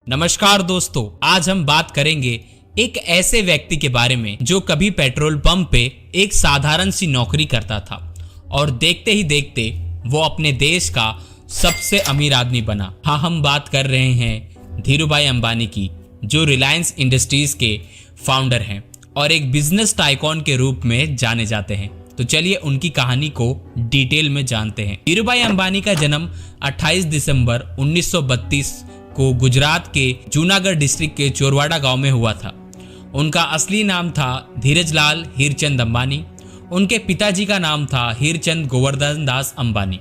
नमस्कार दोस्तों, आज हम बात करेंगे एक ऐसे व्यक्ति के बारे में जो कभी पेट्रोल पंप पे एक साधारण सी नौकरी करता था और देखते ही देखते वो अपने देश का सबसे अमीर आदमी बना। हाँ, हम बात कर रहे हैं धीरूभाई अंबानी की, जो रिलायंस इंडस्ट्रीज के फाउंडर हैं और एक बिजनेस टाइकॉन के रूप में जाने जाते हैं। तो चलिए उनकी कहानी को डिटेल में जानते हैं। धीरूभाई अंबानी का जन्म 28 दिसंबर 1932 को गुजरात के जूनागढ़ डिस्ट्रिक्ट के चोरवाड़ा गांव में हुआ था। उनका असली नाम था धीरजलाल हीरचंद अंबानी। उनके पिताजी का नाम था हीरचंद गोवर्धन दास अंबानी,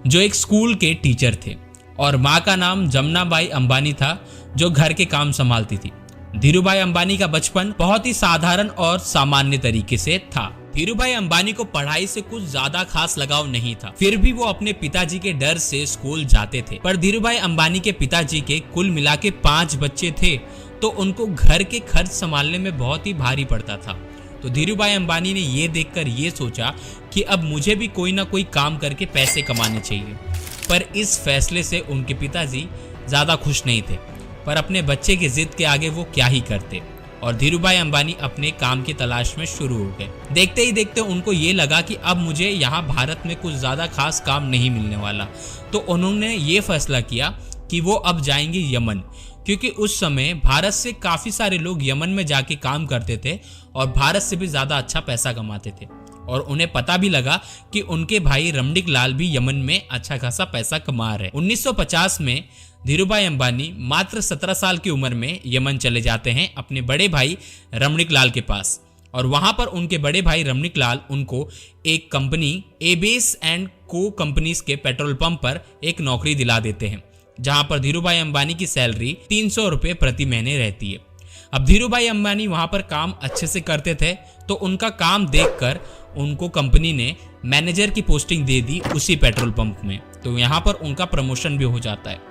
जो एक स्कूल के टीचर थे, और माँ का नाम जमुनाबाई अंबानी था, जो घर के काम संभालती थी। धीरूभाई अंबानी का बचपन बहुत ही साधारण और सामान्य तरीके से था। धीरूभाई अंबानी को पढ़ाई से कुछ ज्यादा खास लगाव नहीं था, फिर भी वो अपने पिताजी के डर से स्कूल जाते थे। पर धीरूभाई अंबानी के पिताजी के कुल मिला के 5 बच्चे थे, तो उनको घर के खर्च संभालने में बहुत ही भारी पड़ता था। तो धीरूभाई अंबानी ने ये देखकर ये सोचा कि अब मुझे भी कोई ना कोई काम करके पैसे कमाने चाहिए। पर इस फैसले से उनके पिताजी ज्यादा खुश नहीं थे, पर अपने बच्चे की जिद के आगे वो क्या ही करते, और धीरूभाई अंबानी अपने काम की तलाश में शुरू हो गए। देखते ही देखते उनको ये लगा कि अब मुझे यहाँ भारत में कुछ ज़्यादा खास काम नहीं मिलने वाला। तो उन्होंने ये फैसला किया कि वो अब जाएंगे यमन, क्योंकि उस समय भारत से काफ़ी सारे लोग यमन में जाके काम करते थे और भारत से भी ज़्यादा अच्छा पैसा कमाते थे। और उन्हें पता भी लगा कि उनके भाई रमणीक लाल भी यमन में अच्छा खासा पैसा कमा रहे। 1950 में धीरूभाई अंबानी मात्र 17 साल की उम्र में यमन चले जाते हैं अपने बड़े भाई रमणीक लाल के पास, और वहां पर उनके बड़े भाई रमणीक लाल उनको एक कंपनी एबेस एंड को कंपनीज के पेट्रोल पंप पर एक नौकरी दिला देते हैं, जहां पर धीरूभाई अंबानी की सैलरी 300 रुपये प्रति महीने रहती है। अब धीरूभाई अंबानी वहां पर काम अच्छे से करते थे, तो उनका काम देखकर उनको कंपनी ने मैनेजर की पोस्टिंग दे दी उसी पेट्रोल पंप में। तो यहाँ पर उनका प्रमोशन भी हो जाता है।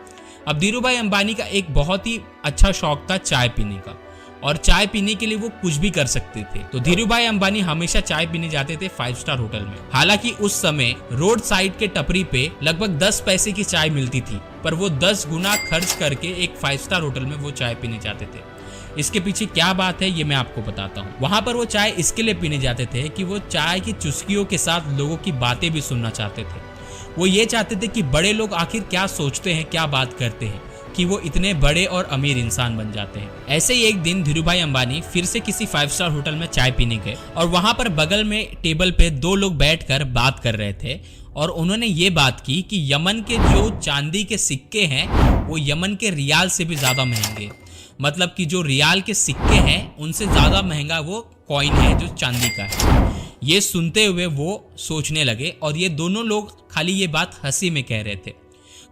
अब धीरूभाई अंबानी का एक बहुत ही अच्छा शौक था चाय पीने का, और चाय पीने के लिए वो कुछ भी कर सकते थे। तो धीरूभाई अंबानी हमेशा चाय पीने जाते थे 5 स्टार होटल में। हालांकि उस समय रोड साइड के टपरी पे लगभग 10 पैसे की चाय मिलती थी, पर वो 10 गुना खर्च करके एक 5 स्टार होटल में वो चाय पीने जाते थे। इसके पीछे क्या बात है ये मैं आपको बताता हूँ। वहां पर वो चाय इसके लिए पीने जाते थे कि वो चाय की चुस्कियों के साथ लोगों की बातें भी सुनना चाहते थे। वो ये चाहते थे कि बड़े लोग आखिर क्या सोचते हैं, क्या बात करते हैं, कि वो इतने बड़े और अमीर इंसान बन जाते हैं। ऐसे ही एक दिन धीरूभाई अंबानी फिर से किसी 5 स्टार होटल में चाय पीने गए, और वहां पर बगल में टेबल पे 2 लोग बैठकर बात कर रहे थे, और उन्होंने ये बात की कि यमन के जो चांदी के सिक्के हैं वो यमन के रियाल से भी ज्यादा महंगे। मतलब कि जो रियाल के सिक्के हैं उनसे ज्यादा महंगा वो कॉइन है जो चांदी का है। ये सुनते हुए वो सोचने लगे, और ये दोनों लोग खाली ये बात हंसी में कह रहे थे।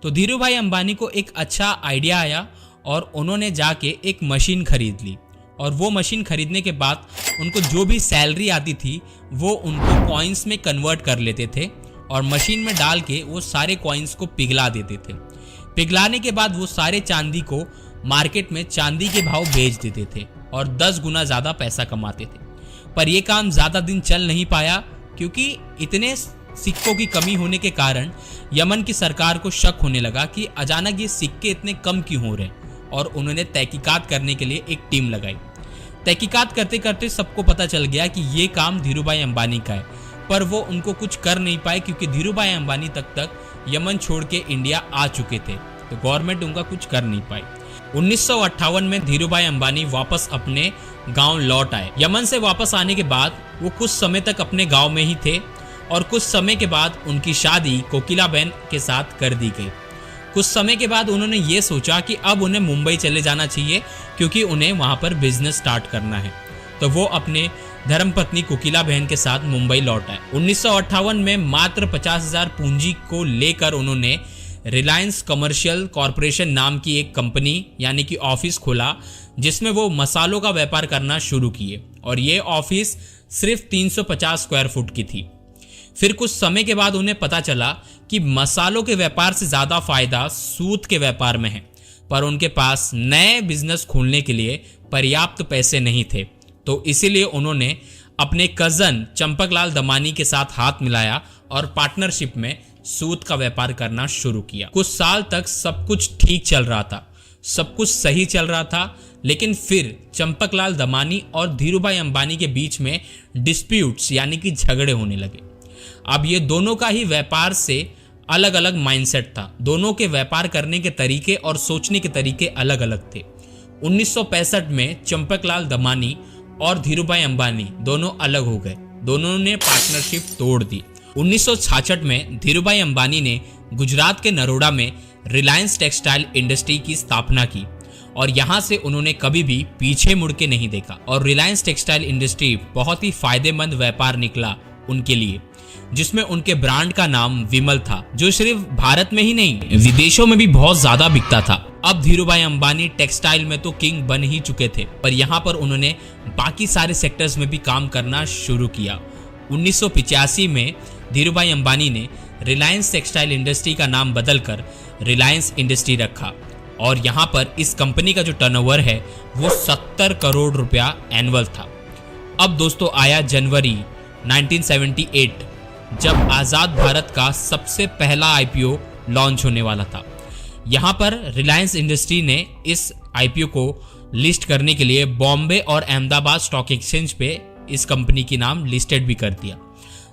तो धीरूभाई अंबानी को एक अच्छा आइडिया आया, और उन्होंने जाके एक मशीन खरीद ली, और वो मशीन खरीदने के बाद उनको जो भी सैलरी आती थी वो उनको कॉइन्स में कन्वर्ट कर लेते थे, और मशीन में डाल के वो सारे कॉइन्स को पिघला देते थे। पिघलाने के बाद वो सारे चांदी को मार्केट में चांदी के भाव बेच देते थे और 10 गुना ज्यादा पैसा कमाते थे। पर यह काम ज्यादा दिन चल नहीं पाया, क्योंकि इतने सिक्कों की कमी होने के कारण यमन की सरकार को शक होने लगा कि अचानक ये सिक्के इतने कम क्यों हो रहे, और उन्होंने तहकीकात करने के लिए एक टीम लगाई। तहकीकात करते करते सबको पता चल गया कि ये काम धीरूभाई अंबानी का है, पर वो उनको कुछ कर नहीं पाए, क्योंकि धीरूभाई अंबानी तक यमन छोड़ के इंडिया आ चुके थे, तो गवर्नमेंट उनका कुछ कर नहीं पाई। 1958 में धीरूभाई अंबानी वापस अपने गांव लौट आए। यमन से वापस आने के बाद वो कुछ समय तक अपने गांव में ही थे, और कुछ समय के बाद उनकी शादी कोकिलाबेन के साथ कर दी गई। कुछ समय के बाद उन्होंने ये सोचा कि अब उन्हें मुंबई चले जाना चाहिए, क्योंकि उन्हें वहां पर बिजनेस स्टार्ट करना है। तो वो अपने धर्मपत्नी कोकिलाबेन के साथ मुंबई लौट आए। 1958 में मात्र 50,000 पूंजी को लेकर उन्होंने रिलायंस कमर्शियल कॉरपोरेशन नाम की एक कंपनी यानी कि ऑफिस खोला, जिसमें वो मसालों का व्यापार करना शुरू किए, और ये ऑफिस सिर्फ 350 स्क्वायर फुट की थी। फिर कुछ समय के बाद उन्हें पता चला कि मसालों के व्यापार से ज़्यादा फायदा सूत के व्यापार में है, पर उनके पास नए बिजनेस खोलने के लिए पर्याप्त पैसे नहीं थे। तो इसीलिए उन्होंने अपने कज़न चंपकलाल दमानी के साथ हाथ मिलाया और पार्टनरशिप में सूत का व्यापार करना शुरू किया। कुछ साल तक सब कुछ ठीक चल रहा था। सब कुछ सही चल रहा था, लेकिन फिर चंपकलाल दमानी और धीरूभाई अंबानी के बीच में डिस्प्यूट्स यानी कि झगड़े होने लगे। अब ये दोनों का ही व्यापार से अलग अलग माइंडसेट था, दोनों के व्यापार करने के तरीके और सोचने के तरीके अलग अलग थे। 1965 में चंपकलाल दमानी और धीरूभाई अंबानी दोनों अलग हो गए, दोनों ने पार्टनरशिप तोड़ दी। 1966 में धीरूभाई अंबानी ने गुजरात के नरोडा में रिलायंस टेक्सटाइल इंडस्ट्री की स्थापना की और यहाँ से उन्होंने कभी भी पीछे मुड़ के नहीं देखा और रिलायंस टेक्सटाइल इंडस्ट्री बहुत ही फायदेमंद व्यापार निकला उनके लिए, जिसमें उनके ब्रांड का नाम विमल था, जो सिर्फ भारत में ही नहीं विदेशों में भी बहुत ज्यादा बिकता था। अब धीरूभाई अंबानी टेक्सटाइल में तो किंग बन ही चुके थे, पर यहाँ पर उन्होंने बाकी सारे सेक्टर्स में भी काम करना शुरू किया। 1985 में धीरूभाई अंबानी ने रिलायंस टेक्सटाइल इंडस्ट्री का नाम बदलकर रिलायंस इंडस्ट्री रखा और यहाँ पर इस कंपनी का जो टर्नओवर है वो 70 करोड़ रुपया एनुअल था। अब दोस्तों आया जनवरी 1978, जब आज़ाद भारत का सबसे पहला आईपीओ लॉन्च होने वाला था। यहाँ पर रिलायंस इंडस्ट्री ने इस आईपीओ को लिस्ट करने के लिए बॉम्बे और अहमदाबाद स्टॉक एक्सचेंज पे इस कंपनी की नाम लिस्टेड भी कर दिया,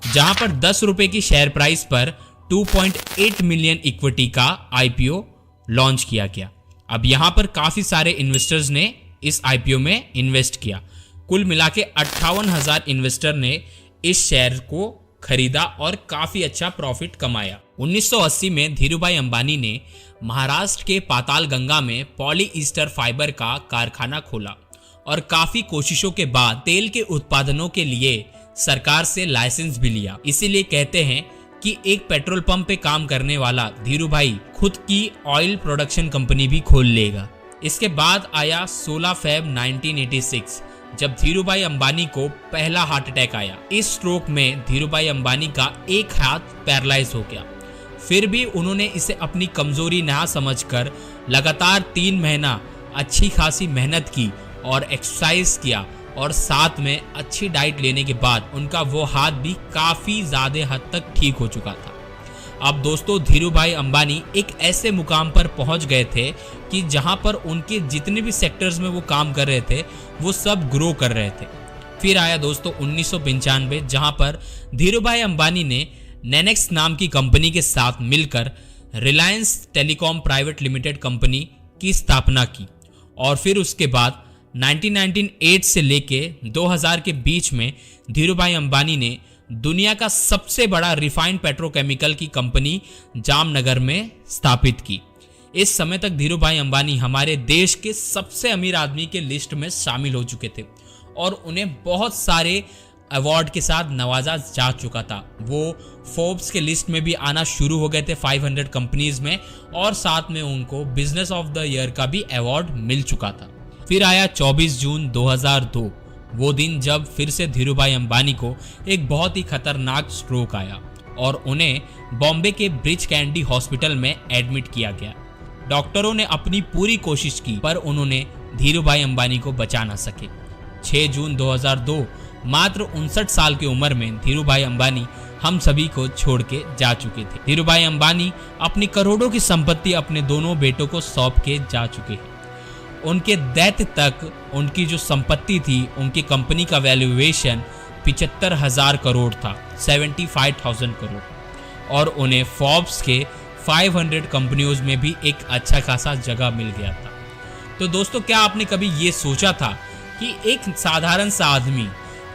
जहां पर 10 रुपए की शेयर प्राइस पर 2.8 मिलियन इक्विटी का आईपीओ लॉन्च किया गया। अब यहां पर काफी सारे इन्वेस्टर्स ने इस आईपीओ में इन्वेस्ट किया। कुल मिला के 58,000 इन्वेस्टर ने इस शेयर को खरीदा और काफी अच्छा प्रॉफिट कमाया। 1980 में धीरूभाई अंबानी ने महाराष्ट्र के पातालगंगा में पॉली ईस्टर फाइबर का कारखाना खोला और काफी कोशिशों के बाद तेल के उत्पादनों के लिए सरकार से लाइसेंस भी लिया। इसीलिए कहते हैं कि एक पेट्रोल पंप पे काम करने वाला धीरूभाई खुद की ऑयल प्रोडक्शन कंपनी भी खोल लेगा। इसके बाद आया 16 फरवरी 1986, जब धीरूभाई अंबानी को पहला हार्ट अटैक आया। इस स्ट्रोक में धीरूभाई अंबानी का एक हाथ पैरालाइज हो गया। फिर भी उन्होंने इसे अपनी कमजोरी ना समझकर लगातार 3 महीना अच्छी खासी मेहनत की और एक्सरसाइज किया और साथ में अच्छी डाइट लेने के बाद उनका वो हाथ भी काफी ज्यादा हद तक ठीक हो चुका था। अब दोस्तों धीरूभाई अंबानी एक ऐसे मुकाम पर पहुंच गए थे कि जहां पर उनके जितने भी सेक्टर्स में वो काम कर रहे थे वो सब ग्रो कर रहे थे। फिर आया दोस्तों 1995, जहां पर धीरूभाई अंबानी ने नेनेक्स नाम की कंपनी के साथ मिलकर Reliance telecom private limited company की स्थापना की और फिर उसके बाद 1998 से लेके 2000 के बीच में धीरूभाई अंबानी ने दुनिया का सबसे बड़ा रिफाइंड पेट्रोकेमिकल की कंपनी जामनगर में स्थापित की। इस समय तक धीरूभाई अंबानी हमारे देश के सबसे अमीर आदमी के लिस्ट में शामिल हो चुके थे और उन्हें बहुत सारे अवार्ड के साथ नवाजा जा चुका था। वो फोर्ब्स के लिस्ट में भी आना शुरू हो गए थे 500 कंपनीज में और साथ में उनको बिजनेस ऑफ द ईयर का भी अवार्ड मिल चुका था। फिर आया 24 जून 2002, वो दिन जब फिर से धीरूभाई अंबानी को एक बहुत ही खतरनाक स्ट्रोक आया और उन्हें बॉम्बे के ब्रिज कैंडी हॉस्पिटल में एडमिट किया गया। डॉक्टरों ने अपनी पूरी कोशिश की पर उन्होंने धीरूभाई अंबानी को बचा ना सके। 6 जून 2002, मात्र 59 साल की उम्र में धीरूभाई अंबानी हम सभी को छोड़ के जा चुके थे। धीरूभाई अंबानी अपनी करोड़ों की संपत्ति अपने दोनों बेटों को सौंप के जा चुके हैं। उनके डेथ तक उनकी जो संपत्ति थी, उनकी कंपनी का वैल्यूएशन 75,000 करोड़ था, 75,000 करोड़, और उन्हें फोर्ब्स के 500 कंपनियों में भी एक अच्छा खासा जगह मिल गया था। तो दोस्तों, क्या आपने कभी ये सोचा था कि एक साधारण सा आदमी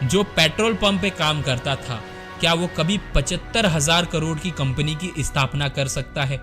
जो पेट्रोल पंप पे काम करता था, क्या वो कभी 75,000 करोड़ की कंपनी की स्थापना कर सकता है?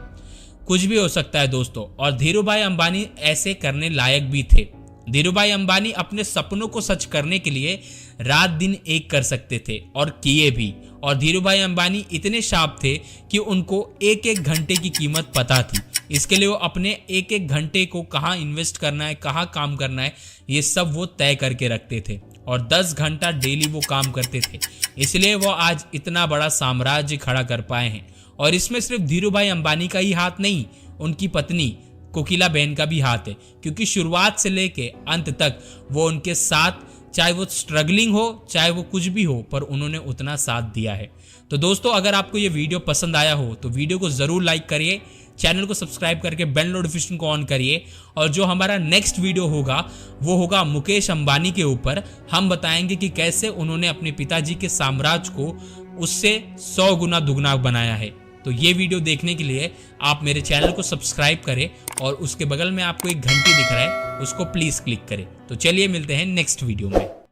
कुछ भी हो सकता है दोस्तों। और धीरूभाई अंबानी ऐसे करने लायक भी थे। धीरूभाई अंबानी अपने सपनों को सच करने के लिए रात दिन एक कर सकते थे और किए भी। और धीरूभाई अंबानी इतने शार्प थे कि उनको एक एक घंटे की कीमत पता थी। इसके लिए वो अपने एक एक घंटे को कहाँ इन्वेस्ट करना है, कहाँ काम करना है, ये सब वो तय करके रखते थे और 10 घंटा डेली वो काम करते थे। इसलिए वो आज इतना बड़ा साम्राज्य खड़ा कर पाए हैं। और इसमें सिर्फ धीरूभाई अंबानी का ही हाथ नहीं, उनकी पत्नी कोकिला बहन का भी हाथ है, क्योंकि शुरुआत से लेके अंत तक वो उनके साथ, चाहे वो स्ट्रगलिंग हो चाहे वो कुछ भी हो, पर उन्होंने उतना साथ दिया है। तो दोस्तों, अगर आपको ये वीडियो पसंद आया हो तो वीडियो को ज़रूर लाइक करिए, चैनल को सब्सक्राइब करके बेल नोटिफिकेशन को ऑन करिए। और जो हमारा नेक्स्ट वीडियो होगा वो होगा मुकेश अंबानी के ऊपर। हम बताएंगे कि कैसे उन्होंने अपने पिताजी के साम्राज्य को उससे 100 गुना दुगना बनाया है। तो ये वीडियो देखने के लिए आप मेरे चैनल को सब्सक्राइब करें और उसके बगल में आपको एक घंटी दिख रहा है, उसको प्लीज क्लिक करें। तो चलिए मिलते हैं नेक्स्ट वीडियो में।